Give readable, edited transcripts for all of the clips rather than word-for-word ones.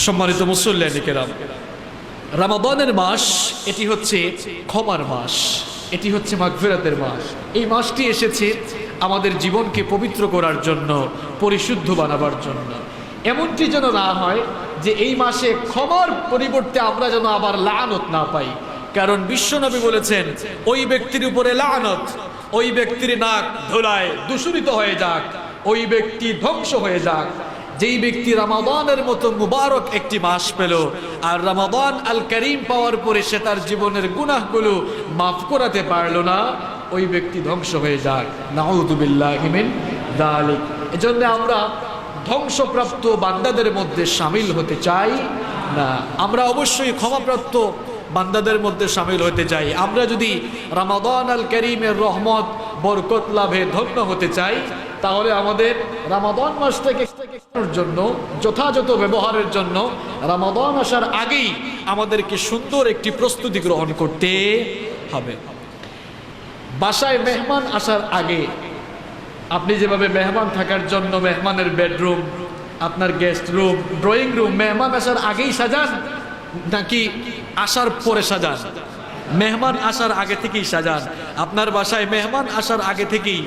সম্মানিত মুসল্লিয়ানে কেরাম, রমাদানের মাস এটি হচ্ছে ক্ষমার মাস, এটি হচ্ছে মাগফিরাতের মাস। এই মাসটি এসেছে আমাদের জীবনকে পবিত্র করার জন্য, পরিশুদ্ধ বানাবার জন্য। এমনটি যেন না হয় যে এই মাসে ক্ষমার পরিবর্তে আমরা যেন আবার লানত না পাই। কারণ বিশ্বনবী বলেছেন, ওই ব্যক্তির উপরে লানত, ওই ব্যক্তির নাক ধুলায় দূষিত হয়ে যাক, ওই ব্যক্তি ধ্বংস হয়ে যাক যেই ব্যক্তি রমাদানের মতো মুবারক একটি মাস পেল আর রমাদান আল করিম পাওয়ার পরে সে তার জীবনের গুনাহগুলো মাফ করাতে পারল না, ওই ব্যক্তি ধ্বংস হয়ে যাক। নাউযু বিল্লাহি মিন যালিক। এজন্য আমরা ধ্বংসপ্রাপ্ত বান্দাদের মধ্যে শামিল হতে চাই না, আমরা অবশ্যই ক্ষমাপ্রাপ্ত বান্দাদের মধ্যে শামিল হতে চাই। আমরা যদি রমাদান আল করিমের রহমত বরকত লাভে ধন্য হতে চাই, তাহলে আমাদের রমাদান মাসটাকে জন্য যথাযথ ব্যবহারের জন্য রমাদান আসার আগেই আমাদেরকে সুন্দর একটি প্রস্তুতি গ্রহণ করতে হবে। বাসায় মেহমান আসার আগে আপনি যেভাবে মেহমান থাকার জন্য মেহমানের বেডরুম, আপনার গেস্ট রুম, ড্রয়িং রুম মেহমান আসার আগেই সাজান নাকি আসার পরে সাজান? মেহমান আসার আগে থেকেই সাজান। আপনার বাসায় মেহমান আসার আগে থেকেই,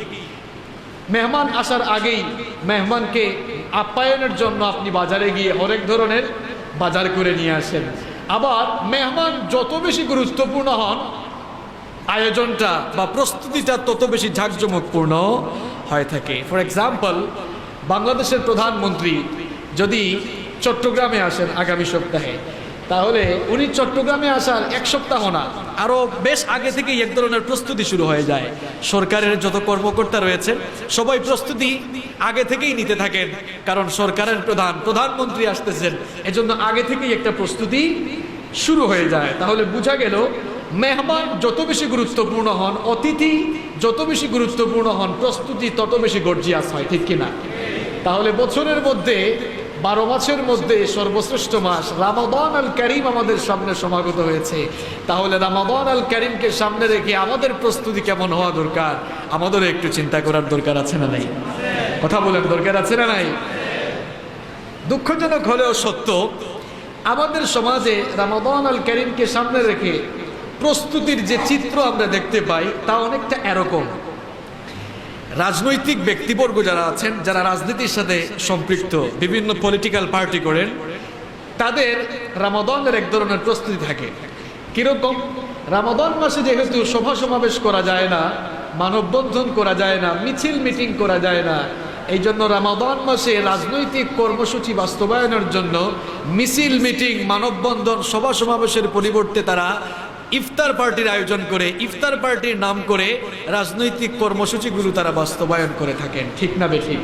মেহমান আসার আগেই মেহমানকে আপ্যায়নের জন্য আপনি বাজারে গিয়ে অনেক ধরনের বাজার করে নিয়ে আসেন। আবার মেহমান যত বেশি গুরুত্বপূর্ণ হন, আয়োজনটা বা প্রস্তুতিটা তত বেশি ঝাঁকজমকপূর্ণ হয়ে থাকে। ফর এক্সাম্পল, বাংলাদেশের প্রধানমন্ত্রী যদি চট্টগ্রামে আসেন আগামী সপ্তাহে, তাহলে উনি চট্টগ্রামে আসার এক সপ্তাহ না, আরও বেশ আগে থেকেই এক ধরনের প্রস্তুতি শুরু হয়ে যায়। সরকারের যত কর্মকর্তা রয়েছেন সবাই প্রস্তুতি আগে থেকেই নিতে থাকেন, কারণ সরকারের প্রধানমন্ত্রী আসতেছেন, এজন্য আগে থেকেই একটা প্রস্তুতি শুরু হয়ে যায়। তাহলে বোঝা গেল মেহমান যত বেশি গুরুত্বপূর্ণ হন, অতিথি যত বেশি গুরুত্বপূর্ণ হন, প্রস্তুতি তত বেশি গর্জিয়াস হয়, ঠিক কিনা? তাহলে বছরের মধ্যে 12 মাসের মধ্যে সর্বশ্রেষ্ঠ মাস রমাদান আল করিম আমাদের সামনে সমাগত হয়েছে। তাহলে রমাদান আল করিমকে সামনে রেখে আমাদের প্রস্তুতি কেমন হওয়া দরকার, আমাদেরও একটু চিন্তা করার দরকার আছে না নাই? কথা বলেন, দরকার আছে না নাই? দুঃখজনক হলেও সত্য, আমাদের সমাজে রমাদান আল করিমকে সামনে রেখে প্রস্তুতির যে চিত্র আমরা দেখতে পাই তা অনেকটা এরকম। রাজনৈতিক ব্যক্তিবর্গ যারা আছেন, যারা রাজনীতির সাথে সম্পৃক্ত, বিভিন্ন পলিটিক্যাল পার্টি করেন, তাদের রমাদানের এক ধরনের প্রস্তুতি থাকে। কিরকম? রমাদান মাসে যেহেতু সভা সমাবেশ করা যায় না, মানববন্ধন করা যায় না, মিছিল মিটিং করা যায় না, এই জন্য রমাদান মাসে রাজনৈতিক কর্মসূচি বাস্তবায়নের জন্য মিছিল মিটিং, মানববন্ধন, সভা সমাবেশের পরিবর্তে তারা ইফতার পার্টির আয়োজন করে, ইফতার পার্টির নাম করে রাজনৈতিক কর্মসূচিগুলো তারা বাস্তবায়ন করে থাকেন, ঠিক না বেঠিক?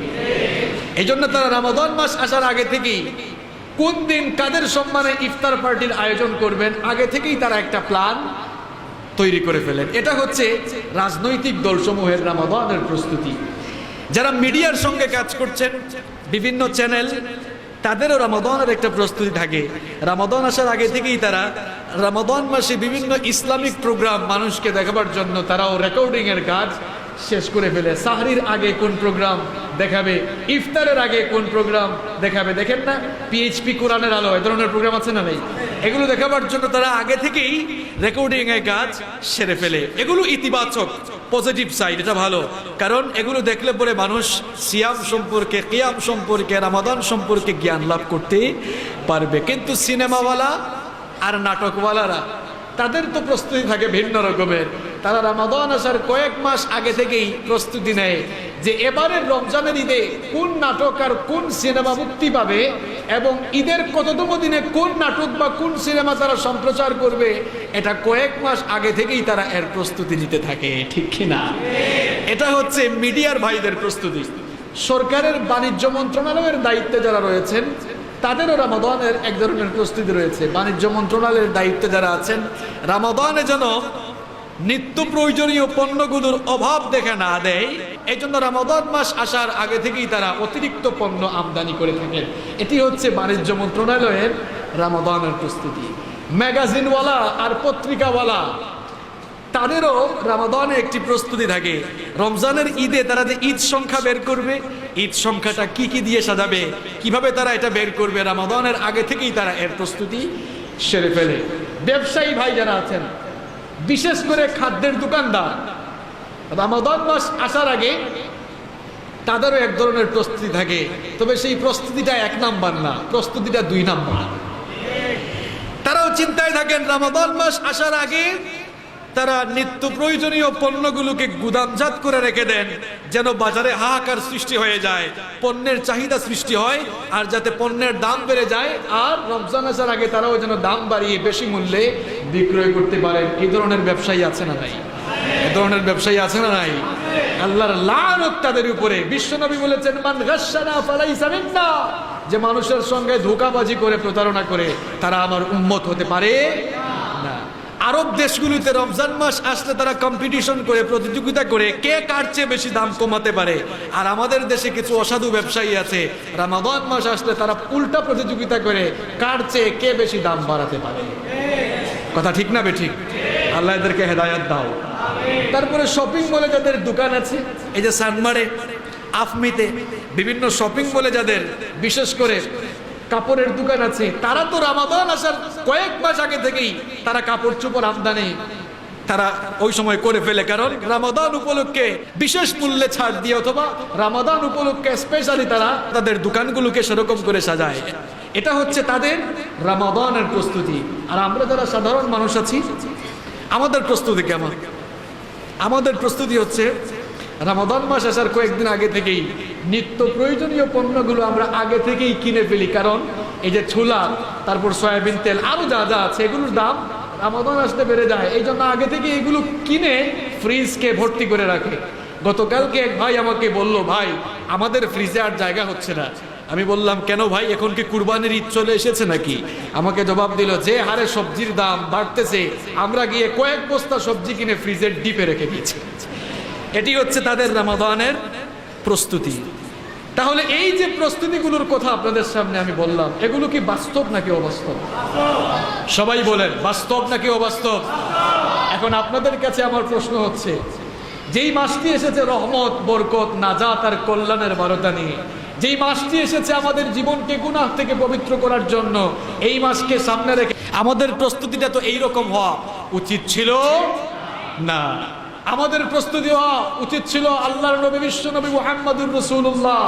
এই জন্য তারা রমাদান মাস আসার আগে থেকেই কোন দিন কাদের সম্মানে ইফতার পার্টির আয়োজন করবেন আগে থেকেই তারা একটা প্ল্যান তৈরি করে ফেলেন। এটা হচ্ছে রাজনৈতিক দলসমূহের রমাদানের প্রস্তুতি। যারা মিডিয়ার সঙ্গে কাজ করছেন, বিভিন্ন চ্যানেল, তাদেরও রমাদানের একটা প্রস্তুতি থাকে। রমাদান আসার আগে থেকেই তারা রমাদান মাসে বিভিন্ন ইসলামিক প্রোগ্রাম মানুষকে দেখাবার জন্য তারাও রেকর্ডিং এর কাজ শেষ করে ফেলে। সাহরির আগে কোন প্রোগ্রাম দেখাবে, ইফতারের আগে কোন প্রোগ্রাম দেখাবে, দেখেন না পিএইচপি কোরআনের আলো, এই ধরনের প্রোগ্রাম আছে না নেই? এগুলো দেখাবার জন্য তারা আগে থেকেই রেকর্ডিং এর কাজ সেরে ফেলে। এগুলো ইতিবাচক, পজিটিভ সাইড, এটা ভালো। কারণ এগুলো দেখলে পরে মানুষ সিয়াম সম্পর্কে, কিয়াম সম্পর্কে, রমাদান সম্পর্কে জ্ঞান লাভ করতে পারবে। কিন্তু সিনেমাওয়ালা আর নাটকওয়ালারা, তাদের তো প্রস্তুতি থাকে ভিন্ন রকমের। তারা রমাদান আসার কয়েক মাস আগে থেকেই প্রস্তুতি নেয় যে এবারের রমজানের ঈদে কোন নাটক আর কোন সিনেমা মুক্তি পাবে এবং ঈদের কততম দিনে কোন নাটক বা কোন সিনেমা তারা সম্প্রচার করবে, এটা কয়েক মাস আগে থেকেই তারা এর প্রস্তুতি নিতে থাকে, ঠিক কিনা? এটা হচ্ছে মিডিয়ার ভাইদের প্রস্তুতি। সরকারের বাণিজ্য মন্ত্রণালয়ের দায়িত্বে যারা রয়েছেন তাদেরও রমাদানের এক ধরনের প্রস্তুতি রয়েছে। বাণিজ্য মন্ত্রণালয়ের দায়িত্বে যারা আছেন, রমাদানে যেন নিত্য প্রয়োজনীয় পণ্যগুলোর অভাব দেখা না দেয়, এই জন্য রমাদান মাস আসার আগে থেকেই তারা অতিরিক্ত পণ্য আমদানি করে থাকেন। এটি হচ্ছে বাণিজ্য মন্ত্রণালয়ের রমাদানের প্রস্তুতি। ম্যাগাজিনওয়ালা আর পত্রিকাওয়ালা তাদেরও রমাদানে একটি প্রস্তুতি থাকে। রমজানের ঈদে তারা যে ঈদ সংখ্যা বের করবে, ঈদ সংখ্যাটা কি কি দিয়ে সাজাবে, কিভাবে তারা এটা বের করবে, রমাদানের আগে থেকেই তারা এর প্রস্তুতি সেরে ফেলে। ব্যবসায়ী ভাই যারা আছেন, বিশেষ করে খাদ্যের দোকানদার, রমাদান মাস আসার আগে তাদেরও এক ধরনের প্রস্তুতি থাকে। তবে সেই প্রস্তুতিটা 1 নাম্বার না, প্রস্তুতিটা 2 নাম্বার। তারাও চিন্তায় থাকেন রমাদান মাস আসার আগে তারা নিত্য প্রয়োজনীয় পণ্যগুলোকে গুদামজাত করে রেখে দেন, যেন বাজারে হাহাকার সৃষ্টি হয়ে যায়, পণ্যের চাহিদা সৃষ্টি হয়, আর যাতে পণ্যের দাম বেড়ে যায়, আর রমজান আসার আগে তারাও যেন দাম বাড়িয়ে বেশি মূল্যে বিক্রয় করতে পারেন। এই ধরনের ব্যবসায়ী আছে না নাই? এই ধরনের ব্যবসায়ী আছে না নাই? আল্লাহর লানত তাদের উপরে। বিশ্বনবী বলেছেন, মান গাশশানা ফালাইসা মিন্না, যে মানুষের সঙ্গে ধোঁকাবাজি করে, প্রতারণা করে, তারা আমার উম্মত হতে পারে না। আরব দেশগুলিতে রমজান মাস আসলে তারা কম্পিটিশন করে, প্রতিযোগিতা করে, কে কার চেয়ে বেশি দাম কমাতে পারে। আর আমাদের দেশে কিছু অসাধু ব্যবসায়ী আছে, রমাদান মাস আসলে তারা উল্টা প্রতিযোগিতা করে, কার চেয়ে কে বেশি দাম বাড়াতে পারে। কথা ঠিক না বেঠিক? আল্লাহ এদেরকে হেদায়াত দাও। তারপরে শপিং মলে যাদের দোকান আছে, এই যে সানমারে, আফমিতে, বিভিন্ন শপিং মলে যাদের বিশেষ করে কাপড়ের দোকান আছে, তারা তো রমাদান আসার কয়েক মাস আগে থেকেই তারা কাপড় চোপড় আমদানি তারা ওই সময় করে ফেলে। কারণ রমাদান উপলক্ষে বিশেষ মূল্যে ছাড় দিয়ে, অথবা রমাদান উপলক্ষে স্পেশালি তারা তাদের দোকানগুলোকে সেরকম করে সাজায়। এটা হচ্ছে তাদের রমাদানের প্রস্তুতি। আর আমরা যারা সাধারণ মানুষ আছি, আমাদের প্রস্তুতি কেমন? আমাদের প্রস্তুতি হচ্ছে রমাদান মাস আসার কয়েকদিন আগে থেকেই নিত্য প্রয়োজনীয় পণ্যগুলো আমরা আগে থেকেই কিনে ফেলি। কারণ এই যে ছোলা, তারপর সয়াবিন তেল, আরো যা যা আছে, এগুলোর দাম রমাদান আসতে বেড়ে যায়। এই জন্য আগে থেকে এগুলো কিনে ফ্রিজকে ভর্তি করে রাখে। গতকালকে এক ভাই আমাকে বলল, ভাই আমাদের ফ্রিজে আর জায়গা হচ্ছে না। আমি বললাম, কেন ভাই, এখন কি কুরবানির ঈদ চলে এসেছে নাকি? আমাকে জবাব দিল, যে হারে সবজির দাম বাড়তেছে, আমরা গিয়ে কয়েক বস্তা সবজি কিনে ফ্রিজের ডিপে রেখে দিয়েছি। এটি হচ্ছে তাদের রমাদানের প্রস্তুতি। তাহলে এই যে প্রস্তুতিগুলোর কথা আপনাদের সামনে আমি বললাম, এগুলো কি বাস্তব নাকি অবাস্তব? সবাই বলেন, বাস্তব নাকি অবাস্তব? এখন আপনাদের কাছে আমার প্রশ্ন হচ্ছে, যেই মাসটি এসেছে রহমত, বরকত, নাজাত আর কল্যাণের বার্তা নিয়ে, যেই মাসটি এসেছে আমাদের জীবনকে গুনাহ থেকে পবিত্র করার জন্য, এই মাসকে সামনে রেখে আমাদের প্রস্তুতিটা তো এইরকম হওয়া উচিত ছিল না। আমাদের প্রস্তুতি হওয়া উচিত ছিল আল্লাহর নবী বিশ্বনবী মুহাম্মদুর রাসূলুল্লাহ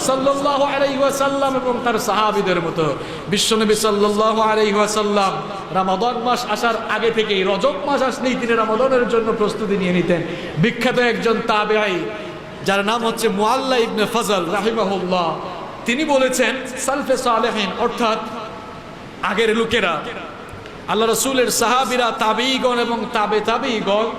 সাল্লাল্লাহু আলাইহি ওয়াসাল্লাম এবং তার সাহাবীদের মতো। বিশ্বনবী সাল্লাল্লাহু আলাইহি ওয়াসাল্লাম রমাদান মাস আসার আগে থেকেই, রজব মাস আসলেই তিনি রমাদানের জন্য প্রস্তুতি নিয়ে নিতেন। বিখ্যাত একজন তাবেঈ, যার নাম হচ্ছে মুআল্লা ইবনে ফজল রাহিমাহুল্লাহ, তিনি বলেছেন, সালফে সালেহিন অর্থাৎ আগের লোকেরা, আল্লাহ রাসূলের সাহাবীরা, তাবেঈগণ এবং তাবেঈগণ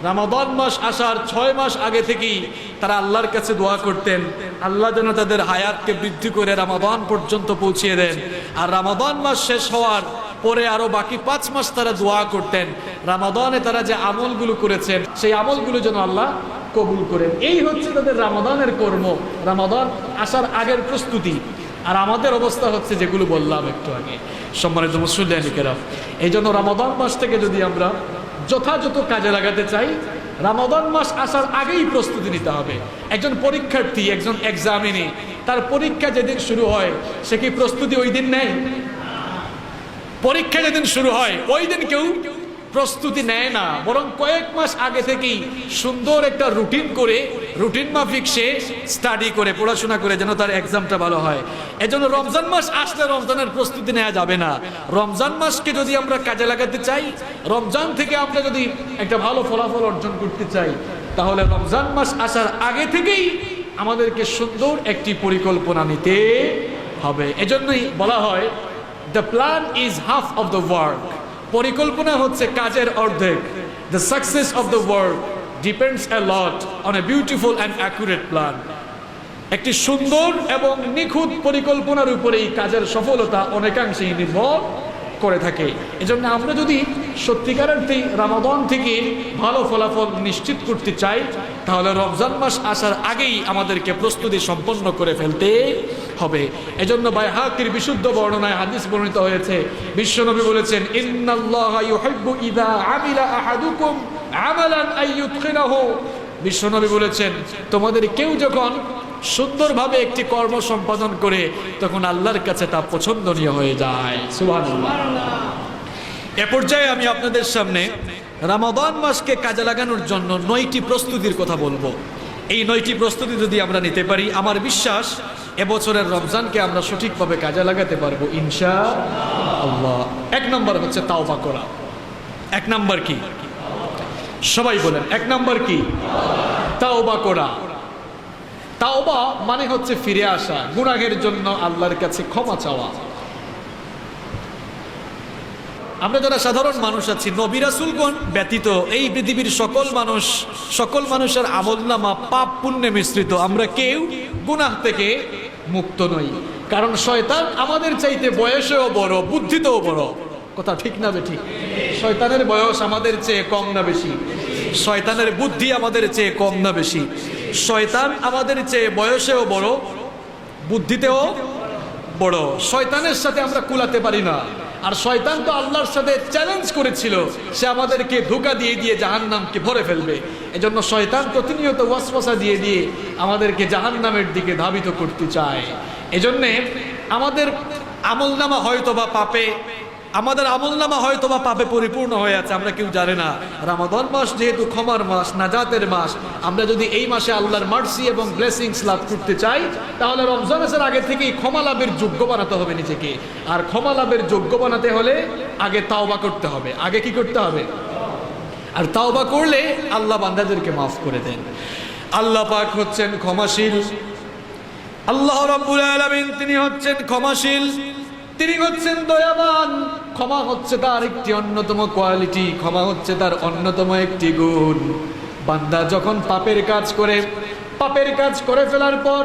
রমাদান মাস আসার 6 মাস আগে থেকেই তারা আল্লাহর কাছে দোয়া করতেন, আল্লাহ যেন তাদের হায়াতকে বৃদ্ধি করে রমাদান পর্যন্ত পৌঁছিয়ে দেন। আর রমাদান মাস শেষ হওয়ার পরে আরো বাকি 5 মাস তারা দোয়া করতেন, রমাদানে তারা যে আমলগুলো করেছেন সেই আমলগুলো যেন আল্লাহ কবুল করেন। এই হচ্ছে তাদের রমাদানের কর্ম, রমাদান আসার আগের প্রস্তুতি। আর আমাদের অবস্থা হচ্ছে যেগুলো বললাম একটু আগে। সম্মানিত মুসলিম কেরাম, এই জন্য রমাদান মাস থেকে যদি আমরা যথাযথ কাজে লাগাতে চাই, রমাদান মাস আসার আগেই প্রস্তুতি নিতে হবে। একজন পরীক্ষার্থী, একজন এক্সামিনি, তার পরীক্ষা যেদিন শুরু হয়, সে কি প্রস্তুতি ওই দিন নেয়? পরীক্ষা যেদিন শুরু হয় ওই দিন কেউ প্রস্তুতি নেয় না, বরং কয়েক মাস আগে থেকেই সুন্দর একটা রুটিন করে, রুটিন মাফিক সে স্টাডি করে, পড়াশোনা করে, যেন তার এক্সামটা ভালো হয়। এজন্য রমজান মাস আসলে রমজানের প্রস্তুতি নেওয়া যাবে না। রমজান মাসকে যদি আমরা কাজে লাগাতে চাই, রমজান থেকে আমরা যদি একটা ভালো ফলাফল অর্জন করতে চাই, তাহলে রমজান মাস আসার আগে থেকেই আমাদেরকে সুন্দর একটি পরিকল্পনা নিতে হবে। এজন্যই বলা হয়, the plan is half of the work. পরিকল্পনা হচ্ছে কাজের অর্ধেক। The success of the work depends a lot on a beautiful and accurate plan. একটি সুন্দর এবং নিখুঁত পরিকল্পনার উপরেই কাজের সফলতা অনেকাংশেই নির্ভর করে থাকে। এজন্য আমরা যদি সত্যিকারের রমাদান থেকে ভালো ফলাফল নিশ্চিত করতে চাই, তাহলে রমজান মাস আসার আগেই আমাদেরকে প্রস্তুতি সম্পন্ন করে ফেলতে হবে। এজন্য বাইহাকির বিশুদ্ধ বর্ণনায় হাদিস বর্ণিত হয়েছে, বিশ্বনবী বলেছেন, ইন্নাল্লাহা ইউহিব্বু ইযা আমিলা আহাদুকুম আমালান আইয়ুদখিলাহু, বিশ্বনবী বলেছেন তোমাদের কেউ যখন সুন্দরভাবে একটি কর্ম সম্পাদন করে তখন আল্লাহর কাছে তা পছন্দনীয় হয়ে যায়। সুবহানাল্লাহ। এ পর্যায়ে আমি আপনাদের সামনে রমাদান মাসকে কাজে লাগানোর জন্য 9টি প্রস্তুতির কথা বলবো। এই 9টি প্রস্তুতি যদি আমরা নিতে পারি, আমার বিশ্বাস এবছরের রমজানকে আমরা সঠিকভাবে কাজে লাগাতে পারবো ইনশাআল্লাহ। 1 নম্বর হচ্ছে তাওবা করা। 1 নম্বর কি? সবাই বলেন 1 নম্বর কি? তাওবা করা। তাওবা মানে হচ্ছে ফিরে আসা, গুনাহের জন্য আল্লাহর কাছে ক্ষমা চাওয়া। আমরা যারা সাধারণ মানুষ আছি, নবী রাসূলগণ ব্যতীত এই পৃথিবীর সকল মানুষের আমলনামা পাপ পুণ্যে মিশ্রিত। আমরা কেউ গুনাহ থেকে মুক্ত নই, কারণ শয়তান আমাদের চাইতে বয়সেও বড়, বুদ্ধিতেও বড়। কথা ঠিক না বেঠিক? শয়তানের বয়স আমাদের চেয়ে কম না বেশি? শয়তানের বুদ্ধি আমাদের চেয়ে কম না বেশি? শয়তান আমাদের চেয়ে বয়সেও বড়, বুদ্ধিতেও বড়। শয়তানের সাথে আমরা কুলাতে পারি না। আর শয়তান তো আল্লাহর সাথে চ্যালেঞ্জ করেছিল, সে আমাদেরকে ধোঁকা দিয়ে দিয়ে জাহান্নামকে ভরে ফেলবে। এজন্য শয়তান প্রতিনিয়ত ওয়াসওয়াসা দিয়ে দিয়ে আমাদেরকে জাহান্নামের দিকে ধাবিত করতে চায়। এজন্যে আমাদের আমলনামা হয়তোবা পাপে পরিপূর্ণ হয়ে আছে, আমরা কেউ জানে না। রমাদান মাস যেহেতু ক্ষমার মাস, নাজাতের মাস, আমরা যদি এই মাসে আল্লাহর মার্সি এবং ব্লেসিংস লাভ করতে চাই, তাহলে রমজান মাসের আগে থেকেই ক্ষমা লাভের যোগ্য বানাতে হবে নিজেকে। আর ক্ষমা লাভের যোগ্য বানাতে হলে আগে তাওবা করতে হবে। আগে কি করতে হবে? আর তাওবা করলে আল্লাহ বান্দাদেরকে মাফ করে দেন। আল্লাহ পাক হচ্ছেন ক্ষমাশীল। আল্লাহ রাব্বুল আলামিন তিনি হচ্ছেন ক্ষমাশীল, তিনি হচ্ছেন দয়াবান। ক্ষমা হচ্ছে তার একটি অন্যতম কোয়ালিটি, ক্ষমা হচ্ছে তার অন্যতম একটি গুণ। বান্দা যখন পাপের কাজ করে ফেলার পর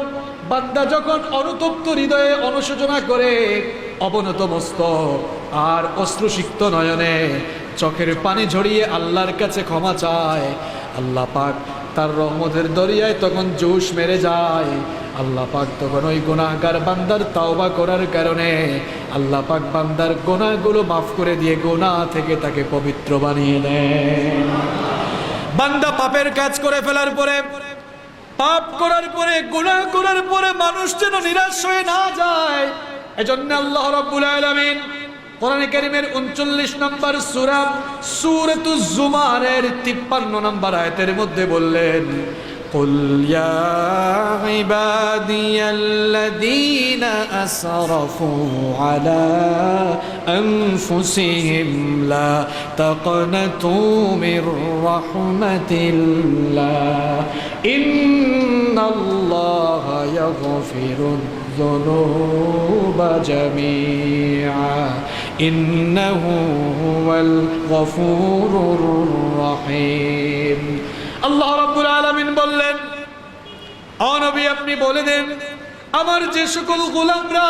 বান্দা যখন অনুতপ্ত হৃদয়ে অনুশোচনা করে, অবনত মস্তক আর অশ্রুসিক্ত নয়নে চোখের পানি ঝরিয়ে আল্লাহর কাছে ক্ষমা চায়, আল্লাহ পাক তার রহমতের দরিয়ায় তখন জোশ মেরে যায়। আল্লাহ পাক তখন ওই গুনাহগার বান্দার তাওবা করার কারণে আল্লাহ পাক বান্দার গুনাহগুলো মাফ করে দিয়ে গুনাহ থেকে তাকে পবিত্র বানিয়ে দেন। বান্দা পাপের কাজ করে ফেলার পরে, পাপ করার পরে, গুনাহ করার পরে মানুষ যেন নিরাশ হয়ে না যায়, এজন্য আল্লাহ রাব্বুল আলামিন কোরআনে কারীমের 39 নম্বর সূরা সূরাতুজ জুমারের 53 নম্বর আয়াতের মধ্যে বললেন, قل يا عبادي الذين أسرفوا على أنفسهم لا تقنطوا من رحمة الله إن الله يغفر الذنوب جميعا إنه هو الغفور الرحيم। আল্লাহ রাব্বুল আলামিন বললেন, ও নবী আপনি বলে দেন, আমার যে সকল গোলামরা,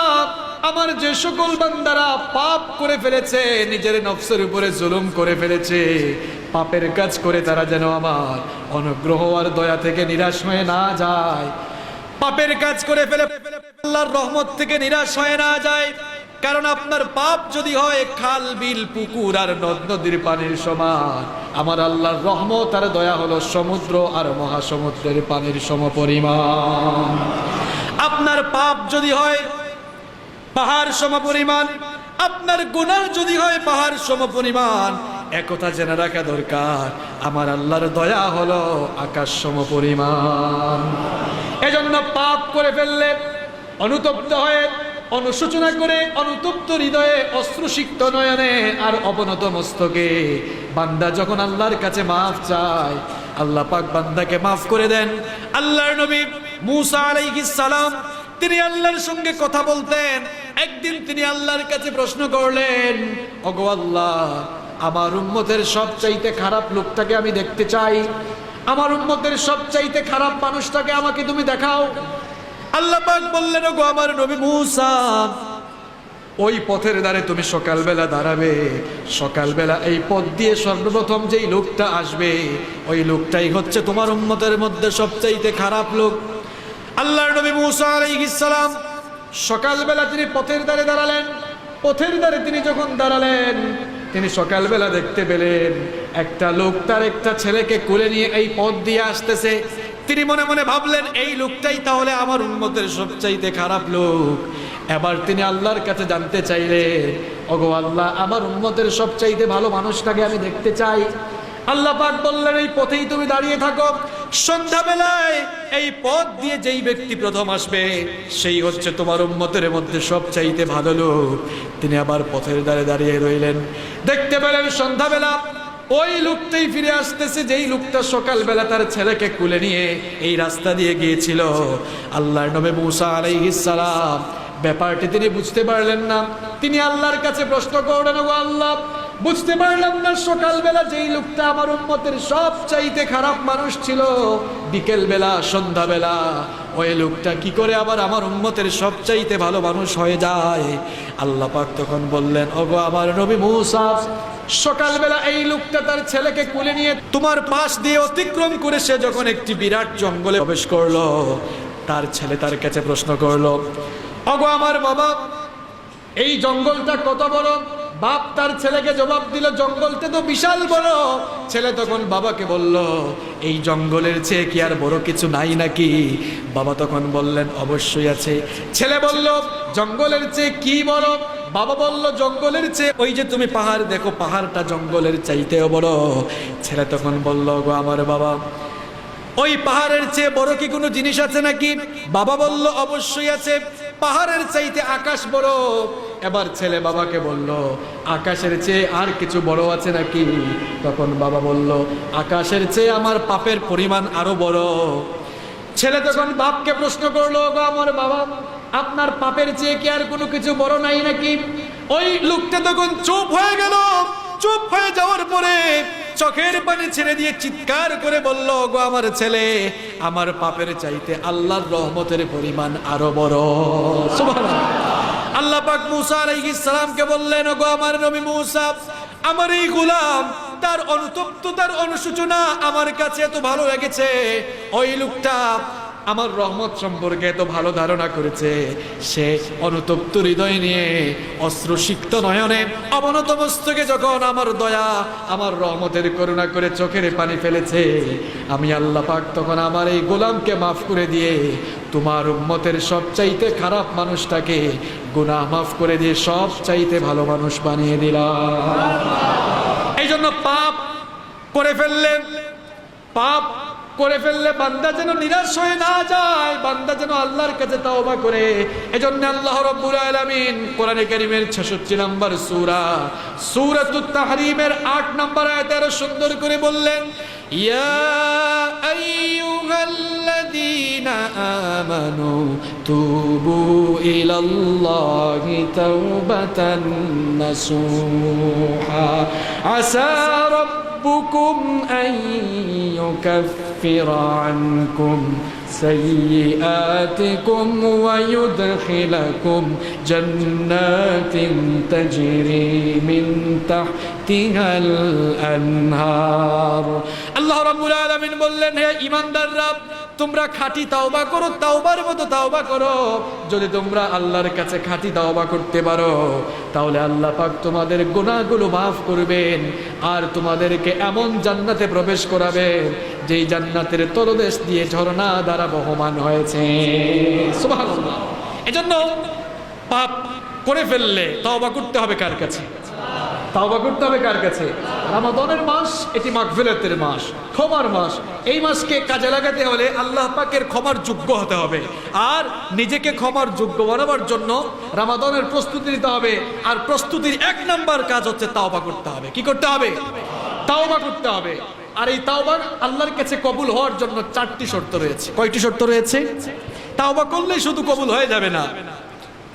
আমার যে সকল বান্দারা পাপ করে ফেলেছে, নিজের নফসের উপরে জুলুম করে ফেলেছে, পাপের কাজ করে তারা যেন আমার অনুগ্রহ আর দয়া থেকে নিরাশ হয়ে না যায়। পাপের কাজ করে ফেলে আল্লাহর রহমত থেকে নিরাশ হয়ে না যায়। কারণ আপনার পাপ যদি হয় খাল, বিল, পুকুর আর নদ নদীর পানির সমান, আমার আল্লাহর রহমত আর দয়া হলো সমুদ্র আর মহাসমুদ্রের পানির সমপরিমাণ। আপনার পাপ যদি হয় পাহাড় সমপরিমাণ, আপনার গুনাহ যদি হয় পাহাড় সমপরিমাণ, একথা জেনে রাখা দরকার, আমার আল্লাহর দয়া হলো আকাশ সমপরিমাণ। এজন্য পাপ করে ফেললে অনুতপ্ত হয়ে, অনুশোচনা করে, অনুতপ্ত হৃদয়ে, অশ্রুসিক্ত নয়নে আর অবনত মস্তকে বান্দা যখন আল্লাহর কাছে মাফ চায়, আল্লাহ পাক বান্দাকে মাফ করে দেন। আল্লাহর নবী মূসা আলাইহিস সালাম তিনি আল্লাহর সঙ্গে কথা বলতেন। একদিন তিনি আল্লাহর কাছে প্রশ্ন করলেন, ওগো আল্লাহ, আমার উম্মতের সবচাইতে খারাপ লোকটাকে আমি দেখতে চাই, আমার উম্মতের সবচাইতে খারাপ মানুষটাকে আমাকে তুমি দেখাও। আল্লাহ পাক বললেন, ওগো আমার নবী মূসা, ওই পথের ধারে তুমি সকালবেলা দাঁড়াবে, সকালবেলা এই পথ দিয়ে সর্বপ্রথম যেই লোকটা আসবে ওই লোকটাই হচ্ছে তোমার উম্মতের মধ্যে সবচাইতে খারাপ লোক। আল্লাহর নবী মূসা আলাইহিস সালাম সকালবেলা তিনি পথের ধারে দাঁড়ালেন। পথের ধারে তিনি যখন দাঁড়ালেন, তিনি সকালবেলা দেখতে পেলেন একটা লোক তার একটা ছেলেকে কোলে নিয়ে এই পথ দিয়ে আসতেছে। তিনি মনে মনে ভাবলেন, এই লোকটাই তাহলে আমার উম্মতের সবচাইতে খারাপ লোক। এবার তিনি আল্লাহর কাছে জানতে চাইলেন, ওগো আল্লাহ, আমার উম্মতের সবচাইতে ভালো মানুষটাকে আমি দেখতে চাই। আল্লাহ পাক বললেন, এই পথেই তুমি দাঁড়িয়ে থাকো। সন্ধ্যাবেলায় এই পথ দিয়ে যেই ব্যক্তি প্রথম আসবে সেই হচ্ছে তোমার উম্মতের মধ্যে সবচাইতে ভালো লোক। তিনি আবার পথের ধারে দাঁড়িয়ে রইলেন। দেখতে পেলেন সন্ধ্যাবেলা ওই লোকটাই ফিরে আসতেছে, যেই লোকটা সকালবেলা তার ছেলেকে কুলে নিয়ে এই রাস্তা দিয়ে গিয়েছিল। আল্লাহর নবী মুসা আলাইহিস সালাম ব্যাপারটি তিনি বুঝতে পারলেন না। তিনি আল্লাহর কাছে প্রশ্ন করলেন, ও আল্লাহ, বুঝতে পারলাম না সকালবেলা যেই লোকটা আমার উম্মতের সবচাইতে খারাপ মানুষ ছিল, বিকেলবেলা সন্ধ্যাবেলা ওই লোকটা কি করে আবার আমার উম্মতের সবচাইতে ভালো মানুষ হয়ে যায়? আল্লাহ পাক তখন বললেন, ওগো আমার নবী মুসা, সকালবেলা এই লোকটা তার ছেলেকে কোলে নিয়ে তোমার পাশ দিয়ে অতিক্রম করে সে যখন একটি বিরাট জঙ্গলে প্রবেশ করলো, তার ছেলে তার কাছে প্রশ্ন করলো, ওগো আমার বাবা, এই জঙ্গলটা কত বড়? বাপ তার ছেলেকে জবাব দিল, জঙ্গলটা তো বিশাল বড়। ছেলে তখন বাবাকে বলল, এই জঙ্গলের চেয়ে কি আর বড় কিছু নাই নাকি? বাবা তখন বললেন, অবশ্যই আছে। ছেলে বলল, জঙ্গলের চেয়ে কি বড়? বাবা বলল, জঙ্গলের চেয়ে ওই যে তুমি পাহাড় দেখো, পাহাড়টা জঙ্গলের চাইতেও বড়। ছেলে তখন বলল, গো আমার বাবা, ওই পাহাড়ের চেয়ে বড় কি কোনো জিনিস আছে নাকি? বাবা বলল, অবশ্যই আছে, পাহাড়ের চাইতে আকাশ বড়। এবার ছেলে বাবাকে বলল, আকাশের চেয়ে আর কিছু বড় আছে নাকি? তখন বাবা বলল, আকাশের চেয়ে আমার পাপের পরিমাণ আরো বড়। ছেলে তখন বাপকে প্রশ্ন করলো, গো আমার বাবা, আপনার পাপের চেয়ে কি আর কোনো কিছু বড় নাই নাকি? ওই লোকটা তখন চুপ হয়ে গেল। চুপ হয়ে যাওয়ার পরে চোখের পানি ছেড়ে দিয়ে চিৎকার করে বলল, গো আমার ছেলে, আমার পাপের চাইতে আল্লাহর রহমতের পরিমাণ আরো বড়। সুবহানাল্লাহ। আল্লাহ পাক মুসা আলাইহিস সালামকে বললেন, গো আমার নবী মুসা, আমার এই গোলাম, তার অনুতপ্ত, তার অনুশোচনা আমার কাছে এত ভালো লেগেছে। ওই লোকটা আমার রহমত সম্পর্কে এত ভালো ধারণা করেছে। সে অনুতপ্ত হৃদয় নিয়ে অশ্রুসিক্ত নয়নে অবনত মস্তকে যখন আমার দয়া, আমার রহমতের করুণা করে চোখের পানি ফেলেছে, আমি আল্লাহ পাক তখন আমার এই গোলামকে মাফ করে দিয়ে তোমার উম্মতের সবচাইতে খারাপ মানুষটাকে গুনাহ মাফ করে দিয়ে সবচাইতে ভালো মানুষ বানিয়ে দিলাম। এই জন্য পাপ করে ফেললে বান্দা যেন নিরাশ হয়ে না যায়, বান্দা যেন আল্লাহর কাছে তাওবা করে। এজন্য আল্লাহ রাব্বুল আলামিন কোরআনে কারীমের 66 নম্বর সূরাতুত তাহরীমের 8 নম্বর আয়াতে আরো সুন্দর করে বললেন, ইয়া আইয়ুহাল্লাযীনা আমানু তুবু ইলাল্লাহি তাওবাতান নাসুহা আসা ربكم أن يكفر عنكم سيئاتكم ويدخلكم جنات تجري من تحتها الأنهار الله رب العالمين বললেন, হে ঈমানদাররা, তোমরা খাঁটি তাওবা করো, তাওবার মতো তাওবা করো। যদি তোমরা আল্লাহর কাছে খাঁটি তাওবা করতে পারো, তাহলে আল্লাহ পাক তোমাদের গুনাহগুলো মাফ করবেন আর তোমাদেরকে এমন জান্নাতে প্রবেশ করাবেন যেই জান্নাতের তলদেশ দিয়ে ঝর্ণা দ্বারা বহমান হয়েছে। সুবহানাল্লাহ। এজন্য পাপ করে ফেললে তাওবা করতে হবে কার কাছে? তাওবা করতে হবে কার কাছে? রমাদানের মাস এটি মাগফিরাতের মাস, ক্ষমার মাস। এই মাসকে কাজে লাগাতে হলে আল্লাহ পাকের ক্ষমার যোগ্য হতে হবে, আর নিজেকে ক্ষমার যোগ্য বানাবার জন্য রমাদানের প্রস্তুতি নিতে হবে। আর প্রস্তুতির 1 নম্বর কাজ হচ্ছে তাওবা করতে হবে। কি করতে হবে? তাওবা করতে হবে। আর এই তাওবা আল্লাহর কাছে কবুল হওয়ার জন্য 4টি শর্ত রয়েছে। কয়টি শর্ত রয়েছে? তাওবা করলেই শুধু কবুল হয়ে যাবে না,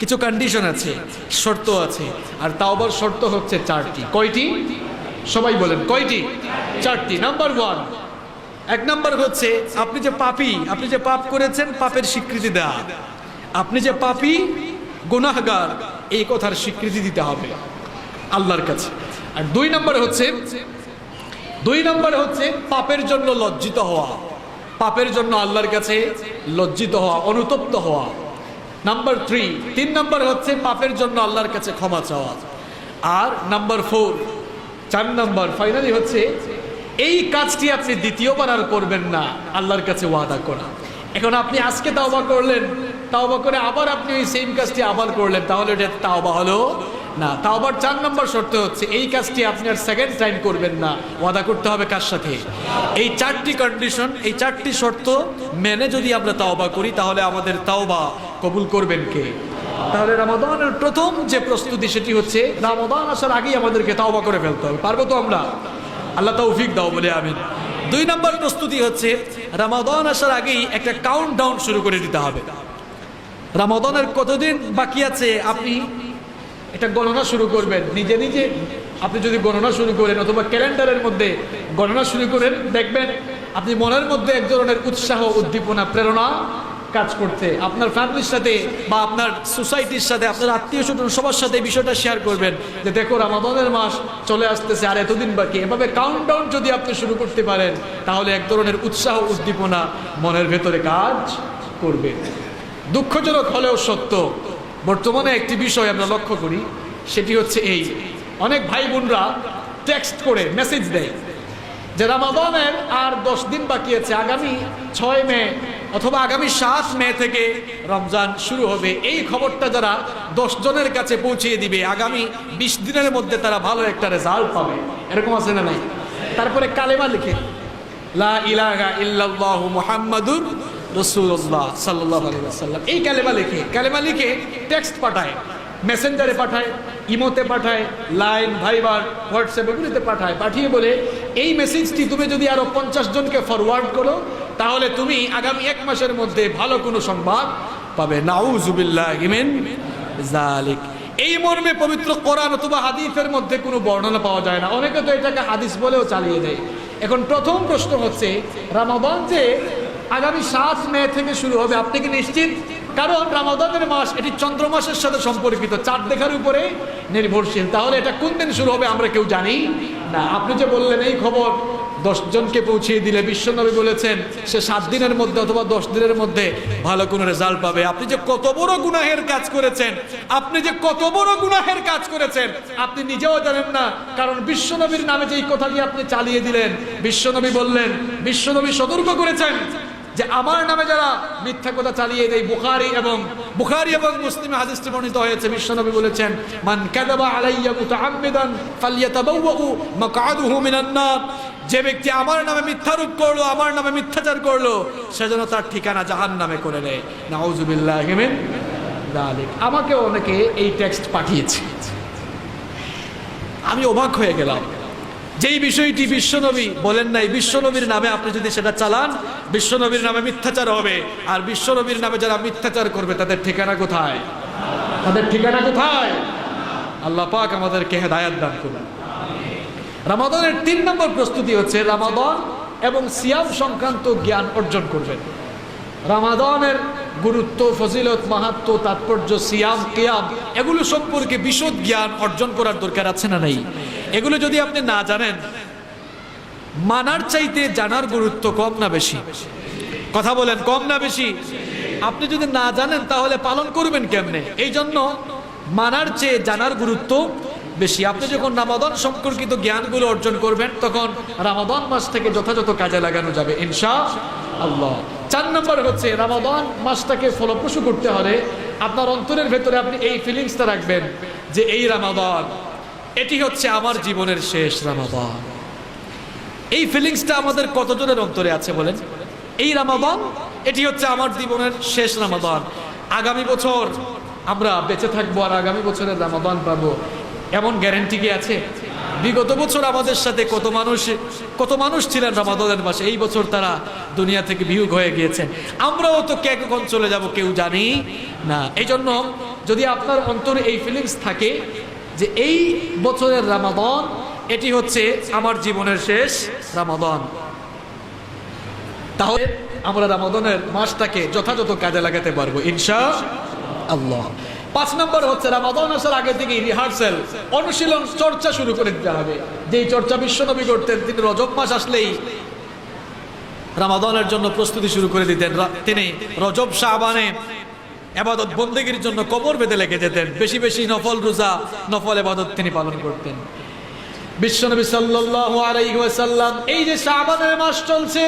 কিছু কন্ডিশন আছে, শর্ত আছে। আর তাওবার শর্ত হচ্ছে 4টি। কয়টি? সবাই বলেন, কয়টি? 4টি। নাম্বার 1, 1 নম্বর হচ্ছে আপনি যে পাপী, আপনি যে পাপ করেছেন, পাপের স্বীকৃতি দেয়া। আপনি যে পাপী, গুনাহগার, এই কথার স্বীকৃতি দিতে হবে আল্লাহর কাছে। আর 2 নম্বর হচ্ছে পাপের জন্য লজ্জিত হওয়া, পাপের জন্য আল্লাহর কাছে লজ্জিত হওয়া, অনুতপ্ত হওয়া। নাম্বার 3 নম্বর হচ্ছে পাপের জন্য আল্লাহর কাছে ক্ষমা চাওয়া। আর নাম্বার 4, 4 নম্বর ফাইনালি হচ্ছে এই কাজটি আপনি দ্বিতীয়বার আর করবেন না, আল্লাহর কাছে ওয়াদা করা। এখন আপনি আজকে তাওবা করলেন, তাওবা করে আবার আপনি ওই সেম কাজটি আবার করলেন, তাহলে এটা তাওবা হলো না। তাওবার 4 নম্বর শর্ত হচ্ছে এই কাজটি আপনি আর সেকেন্ড টাইম করবেন না। ওয়াদা করতে হবে কার সাথে? এই 4টি কন্ডিশন, এই 4টি শর্ত মেনে যদি আমরা তাওবা করি তাহলে আমাদের তাওবা কবুল করবেন কে? তাহলে রমাদানের প্রথম যে প্রস্তুতি সেটি হচ্ছে রমাদান আসার আগেই আমাদেরকে তাওবা করে ফেলতে হবে। পারবো তো আমরা? আল্লাহ তৌফিক দাও বলে আমিন। 2 নম্বর প্রস্তুতি হচ্ছে রমাদান আসার আগেই একটা কাউন্টডাউন শুরু করে দিতে হবে। রমাদানের কতদিন বাকি আছে আপনি এটা গণনা শুরু করবেন নিজে নিজে। আপনি যদি গণনা শুরু করেন অথবা ক্যালেন্ডারের মধ্যে গণনা শুরু করেন, দেখবেন আপনি মনের মধ্যে এক ধরনের উৎসাহ, উদ্দীপনা, প্রেরণা কাজ করতে। আপনার ফ্যামিলির সাথে বা আপনার সোসাইটির সাথে, আপনার আত্মীয় স্বজন সবার সাথে এই বিষয়টা শেয়ার করবেন যে দেখো রমাদানের মাস চলে আসতেছে, আর এতদিন বাকি। এভাবে কাউন্টডাউন যদি আপনি শুরু করতে পারেন তাহলে এক ধরনের উৎসাহ, উদ্দীপনা মনের ভেতরে কাজ করবে। দুঃখজনক হলেও সত্য, বর্তমানে একটি বিষয় আমরা লক্ষ্য করি, সেটি হচ্ছে এই অনেক ভাই বোনরা টেক্সট করে মেসেজ দেয় যে রমাদানের আর 10 দিন বাকি আছে, আগামী 6 মে অথবা আগামী 7 মে থেকে রমজান শুরু হবে। এই খবরটা যারা 10 জনের কাছে পৌঁছিয়ে দিবে আগামী 20 দিনের মধ্যে তারা ভালো একটা রেজাল্ট পাবে। এরকম আছে না নাই? তারপরে কালেমা লিখে লা ইলাহা ইল্লাল্লাহু মুহাম্মাদুর রাসূলুল্লাহ সাল্লাল্লাহু আলাইহি ওয়াসাল্লাম, এই কালেমা লিখে টেক্সট পাঠায়, মেসেঞ্জারে পাঠায়, ইমোতে পাঠায়, লাইন, ভাইবার, হোয়াটসঅ্যাপ এগুলিতে পাঠায়। পাঠিয়ে বলে এই মেসেজটি তুমি যদি আরো 50 জনকে ফরওয়ার্ড করো তাহলে তুমি আগামী 1 মাসের মধ্যে ভালো কোনো সংবাদ পাবে। নাউযুবিল্লাহি মিন যালিক। এই মর্মে পবিত্র কোরআন অথবা হাদিসের মধ্যে কোনো বর্ণনা পাওয়া যায় না। অনেকে তো এটাকে হাদিস বলেও চালিয়ে দেয়। এখন প্রথম প্রশ্ন হচ্ছে রমাদান যে আগামী 7 মে থেকে শুরু হবে, আপনি কি নিশ্চিত? কারণ রমাদানের মাস এটি চন্দ্র মাসের সাথে সম্পর্কিত, চাঁদ দেখার উপরে নির্ভরশীল। তাহলে এটা কোন দিন শুরু হবে আমরা কেউ জানি না। আপনি যে বললেন এই খবর 10 জনকে পৌঁছিয়ে দিলে, বিশ্বনবী বলেছেন সে 7 দিনের মধ্যে অথবা 10 দিনের মধ্যে ভালো কোনো রেজাল্ট পাবে। আপনি যে কত বড় গুনাহের কাজ করেছেন, আপনি নিজেও জানেন না। কারণ বিশ্বনবীর নামে যে এই কথাটি আপনি চালিয়ে দিলেন, বিশ্বনবী বললেন, বিশ্বনবী সতর্ক করেছেন যে আমার নামে যারা মিথ্যা কথা চালিয়ে দেয়, বুখারী এবং মুসলিমে হাদিসটি বর্ণিত হয়েছে, বিশ্বনবী বলেছেন মান কাযাবা আলাইয়া মুতাআম্মিদান ফালইয়াতাবাওয়াউ মাকআদুহু মিনান নার। যে ব্যক্তি আমার নামে মিথ্যারোপ করলো, আমার নামে মিথ্যাচার করলো, সে যেন তার ঠিকানা জাহান্নামে করে নেয়। নাউযুবিল্লাহি মিন যালিক। আমাকে অনেকে এই টেক্সট পাঠিয়েছে, আমি অবাক হয়ে গেলাম। যেই বিষয়টি বিশ্বনবী বলেন নাই, বিশ্বনবীর নামে আপনি যদি সেটা চালান, বিশ্বনবীর নামে মিথ্যাচার হবে। আর বিশ্বনবীর নামে যারা মিথ্যাচার করবে তাদের ঠিকানা কোথায়? আল্লাহ পাক আমাদেরকে হেদায়েত দান করুন। রমাদানের 3 নম্বর প্রস্তুতি হচ্ছে রমাদান এবং সিয়াম সংক্রান্ত জ্ঞান অর্জন করবেন। রমাদানের গুরুত্ব, ফজিলত, মাহাত্ম্য, তাৎপর্য, সিয়াম, কিয়াম এগুলো সম্পর্কে বিশদ জ্ঞান অর্জন করার দরকার আছে না নাই? এগুলো যদি আপনি না জানেন, মানার চাইতে জানার গুরুত্ব কম না বেশি? কথা বলেন, কম না বেশি? আপনি যদি না জানেন তাহলে পালন করবেন কেমনে? এই জন্য মানার চেয়ে জানার গুরুত্ব বেশি। আপনি যখন রমাদান সম্পর্কিত জ্ঞানগুলো অর্জন করবেন তখন রমাদান মাস থেকে যথাযথ কাজে লাগানো যাবে ইনশাআল্লাহ। 4 নম্বর হচ্ছে রমাদান মাসটাকে ফলপ্রসূ করতে হলে আপনার অন্তরের ভেতরে আপনি এই ফিলিংসটা রাখবেন যে এই রমাদান এটি হচ্ছে আমার জীবনের শেষ রমাদান। এই ফিলিংসটা আমাদের কতজনের অন্তরে আছে বলেন? এই রমাদান এটি হচ্ছে আমার জীবনের শেষ রমাদান, আগামী বছর আমরা বেঁচে থাকবো আর আগামী বছরের রমাদান পাবো, এমন গ্যারান্টি কি আছে? বিগত বছর আমাদের সাথে কত মানুষ ছিলেন রমাদানের মাসে, এই বছর তারা দুনিয়া থেকে বিয়োগ হয়ে গিয়েছেন। আমরাও তো কে কখন চলে যাব কেউ জানি না। এই জন্য যদি আপনার অন্তরে এই ফিলিংস থাকে যে এই বছরের রমাদান এটি হচ্ছে আমার জীবনের শেষ রমাদান, তাহলে আমরা রমাদানের মাসটাকে যথাযথ কাজে লাগাতে পারবো ইনশাআল্লাহ। 5 নম্বর হচ্ছে রমাদান আসার আগে থেকে রিহার্সাল, অনুশীলন, চর্চা শুরু করে দিতে হবে। যেই চর্চা বিশ্বনবী করতেন, তিনি রজব মাস আসলেই রমাদানের জন্য প্রস্তুতি শুরু করে দিতেন। তিনি রজব শাবানে ইবাদত বন্দেগীর জন্য কবর বেঁধে লেগে যেতেন, বেশি বেশি নফল রোজা, নফল ইবাদত তিনি পালন করতেন। বিশ্বনবী সাল্লাল্লাহু আলাইহি ওয়াসাল্লাম এই যে শাবানের মাস চলছে,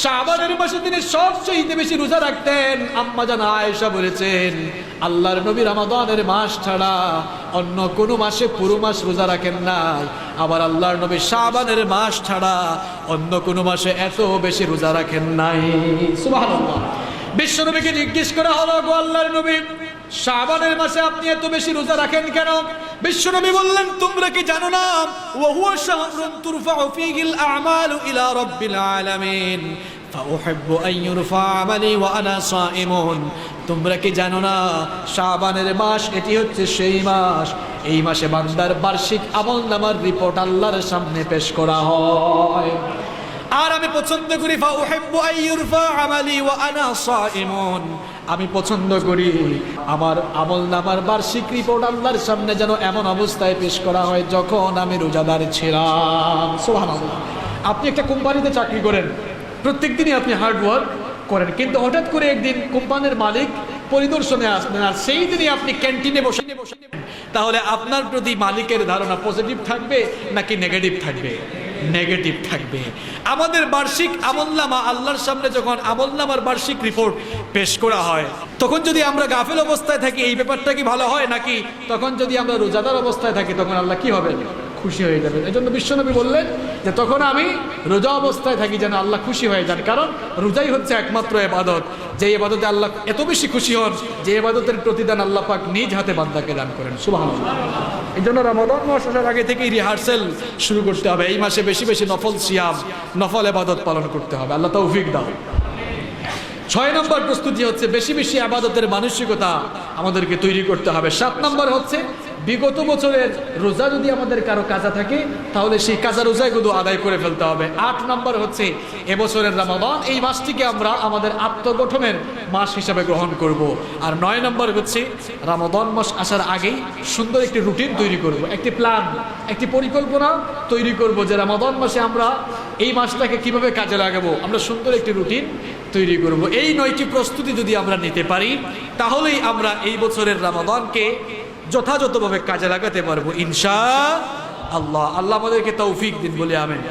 শাবানের মাসে তিনি সবচেয়ে বেশি রোজা রাখতেন। আম্মা জান আয়েশা বলেছেন, আল্লাহর নবী রমাদানের মাস ছাড়া অন্য কোনো মাসে পুরো মাস রোজা রাখেন নাই, আবার আল্লাহর নবী শাবানের মাস ছাড়া অন্য কোনো মাসে এত বেশি রোজা রাখেন নাই। সুবহানাল্লাহ। বিশ্বনবীকে জিজ্ঞেস করা হলো, গো আল্লাহর নবী, শাবানের মাসে আপনি এত বেশি রোজা রাখেন কেন? বিশ্বনবী বললেন, তোমরা কি জানো না, ওয়া হুয়া শাহরুন তুরফাউ ফীহিল আ'মালু ইলা রাব্বিল আলামিন ফাউহিব্বু আন ইউরফা আমালি ওয়া আনা সাইমুন। তোমরা কি জানো না, শাবানের মাস এটি হচ্ছে সেই মাস, এই মাসে বান্দার বার্ষিক আমলনামার রিপোর্ট আল্লাহর সামনে পেশ করা হয়। আর আমি পছন্দ করি ফাউহিব্বু আন ইউরফা আমালি ওয়া আনা সাইমুন, আমি পছন্দ করি আমার আমলনামার বার্ষিক রিপোর্ট আল্লাহর সামনে যেন এমন অবস্থায় পেশ করা হয় যখন আমি রোজাদার ছিলাম। সুবহানাল্লাহ। আপনি একটা কোম্পানিতে চাকরি করেন, প্রত্যেকদিনই আপনি হার্ড ওয়ার্ক করেন, কিন্তু হঠাৎ করে একদিন কোম্পানির মালিক পরিদর্শনে আসবেন, আর সেই দিনই আপনি ক্যান্টিনে বসে, তাহলে আপনার প্রতি মালিকের ধারণা পজিটিভ থাকবে নাকি নেগেটিভ থাকবে? নেগেটিভ থাকবে। আমাদের বার্ষিক আমলনামা আল্লাহর সামনে যখন আমলনামার বার্ষিক রিপোর্ট পেশ করা হয়, তখন যদি আমরা গাফেল অবস্থায় থাকি, এই ব্যাপারটা কি ভালো হয়? নাকি তখন যদি আমরা রোজাদার অবস্থায় থাকি, তখন আল্লাহ কি হবে? খুশি হয়ে যাবেন। এই জন্য বিশ্বনবী বললেন যে তখন আমি রোজা অবস্থায় থাকি যেন আল্লাহ খুশি হয়ে যান, কারণ রোজাই হচ্ছে একমাত্র ইবাদত, যে ইবাদতে আল্লাহ এত বেশি খুশি হন, যে ইবাদতের প্রতিদান আল্লাহ পাক নিজ হাতে বান্দাকে দান করেন। সুবহানাল্লাহ। এই জন্য রমাদান মাস আসার আগে থেকেই রিহার্সেল শুরু করতে হবে, এই মাসে বেশি বেশি নফল সিয়াম, নফল ইবাদত পালন করতে হবে। আল্লাহ তৌফিক দাও। 6 নম্বর প্রস্তুতি হচ্ছে বেশি বেশি ইবাদতের মানসিকতা আমাদেরকে তৈরি করতে হবে। 7 নম্বর হচ্ছে বিগত বছরের রোজা যদি আমাদের কারো কাজা থাকে, তাহলে সেই কাজা রোজাগুলো আদায় করে ফেলতে হবে। 8 নম্বর হচ্ছে এবছরের রমাদান, এই মাসটিকে আমরা আমাদের আত্মগঠনের মাস হিসাবে গ্রহণ করব। আর 9 নম্বর হচ্ছে রমাদান মাস আসার আগেই সুন্দর একটি রুটিন তৈরি করব, একটি প্ল্যান, একটি পরিকল্পনা তৈরি করব যে রমাদান মাসে আমরা এই মাসটাকে কিভাবে কাজে লাগাবো, আমরা সুন্দর একটি রুটিন তৈরি করব। এই 9টি প্রস্তুতি যদি আমরা নিতে পারি, তাহলেই আমরা এই বছরের রমাদানকে যথাযথভাবে কাজে লাগাতে পারবো ইনশাআল্লাহ। আল্লাহ আমাদেরকে তৌফিক দিন বলে আমিন।